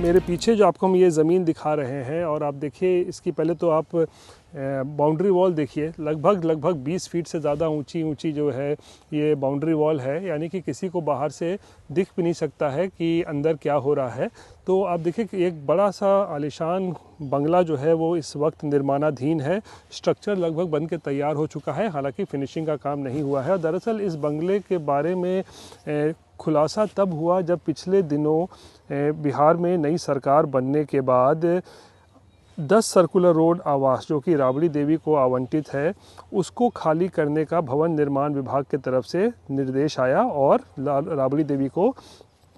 मेरे पीछे जो आपको हम ये ज़मीन दिखा रहे हैं और आप देखिए इसकी पहले तो आप बाउंड्री वॉल देखिए, लगभग 20 फीट से ज़्यादा ऊंची जो है ये बाउंड्री वॉल है, यानी कि किसी को बाहर से दिख भी नहीं सकता है कि अंदर क्या हो रहा है। तो आप देखिए कि एक बड़ा सा आलीशान बंगला जो है वो इस वक्त निर्माणाधीन है। स्ट्रक्चर लगभग बन के तैयार हो चुका है, हालांकि फिनिशिंग का काम नहीं हुआ है। और दरअसल इस बंगले के बारे में खुलासा तब हुआ जब पिछले दिनों बिहार में नई सरकार बनने के बाद 10 सर्कुलर रोड आवास जो कि राबड़ी देवी को आवंटित है, उसको खाली करने का भवन निर्माण विभाग की तरफ से निर्देश आया और राबड़ी देवी को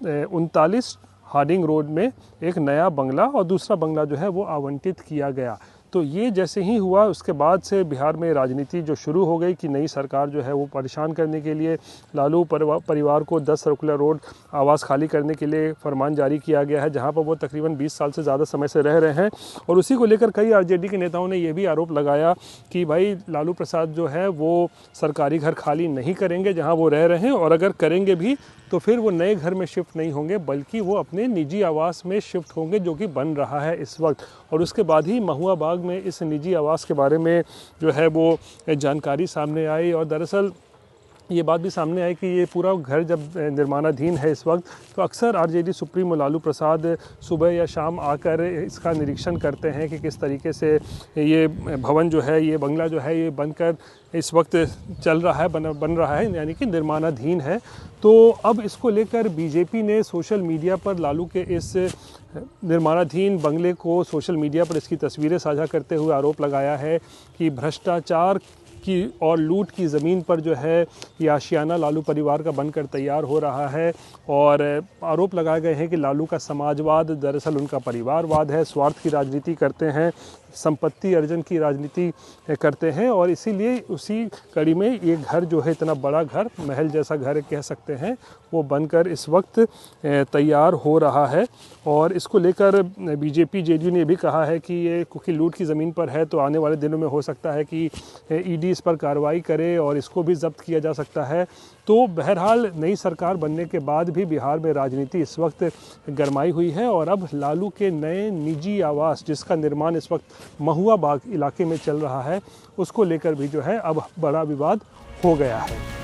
39 हार्डिंग रोड में एक नया बंगला और दूसरा बंगला जो है वो आवंटित किया गया। तो ये जैसे ही हुआ उसके बाद से बिहार में राजनीति जो शुरू हो गई कि नई सरकार जो है वो परेशान करने के लिए लालू परिवार को 10 सर्कुलर रोड आवास खाली करने के लिए फरमान जारी किया गया है, जहां पर वो तकरीबन 20 साल से ज़्यादा समय से रह रहे हैं। और उसी को लेकर कई आरजेडी के नेताओं ने ये भी आरोप लगाया कि भाई लालू प्रसाद जो है वो सरकारी घर खाली नहीं करेंगे जहाँ वो रह रहे हैं, और अगर करेंगे भी तो फिर वो नए घर में शिफ्ट नहीं होंगे बल्कि वो अपने निजी आवास में शिफ्ट होंगे जो कि बन रहा है इस वक्त। और उसके बाद ही महुआ बाग में इस निजी आवास के बारे में जो है वो जानकारी सामने आई। और दरअसल ये बात भी सामने आई कि ये पूरा घर जब निर्माणाधीन है इस वक्त, तो अक्सर आरजेडी सुप्रीमो लालू प्रसाद सुबह या शाम आकर इसका निरीक्षण करते हैं कि किस तरीके से ये भवन जो है, ये बंगला जो है, ये बनकर इस वक्त चल रहा है, बन रहा है, यानी कि निर्माणाधीन है। तो अब इसको लेकर बीजेपी ने सोशल मीडिया पर लालू के इस निर्माणाधीन बंगले को सोशल मीडिया पर इसकी तस्वीरें साझा करते हुए आरोप लगाया है कि भ्रष्टाचार की और लूट की ज़मीन पर जो है ये आशियाना लालू परिवार का बनकर तैयार हो रहा है। और आरोप लगाए गए हैं कि लालू का समाजवाद दरअसल उनका परिवारवाद है, स्वार्थ की राजनीति करते हैं, संपत्ति अर्जन की राजनीति करते हैं। और इसीलिए उसी कड़ी में ये घर जो है, इतना बड़ा घर, महल जैसा घर कह सकते हैं, वो बनकर इस वक्त तैयार हो रहा है। और इसको लेकर बीजेपी जेडीयू ने भी कहा है कि ये क्योंकि लूट की ज़मीन पर है तो आने वाले दिनों में हो सकता है कि ईडी इस पर कार्रवाई करे और इसको भी जब्त किया जा सकता है। तो बहरहाल नई सरकार बनने के बाद भी बिहार में राजनीति इस वक्त गरमाई हुई है और अब लालू के नए निजी आवास जिसका निर्माण इस वक्त महुआ बाग इलाके में चल रहा है, उसको लेकर भी जो है अब बड़ा विवाद हो गया है।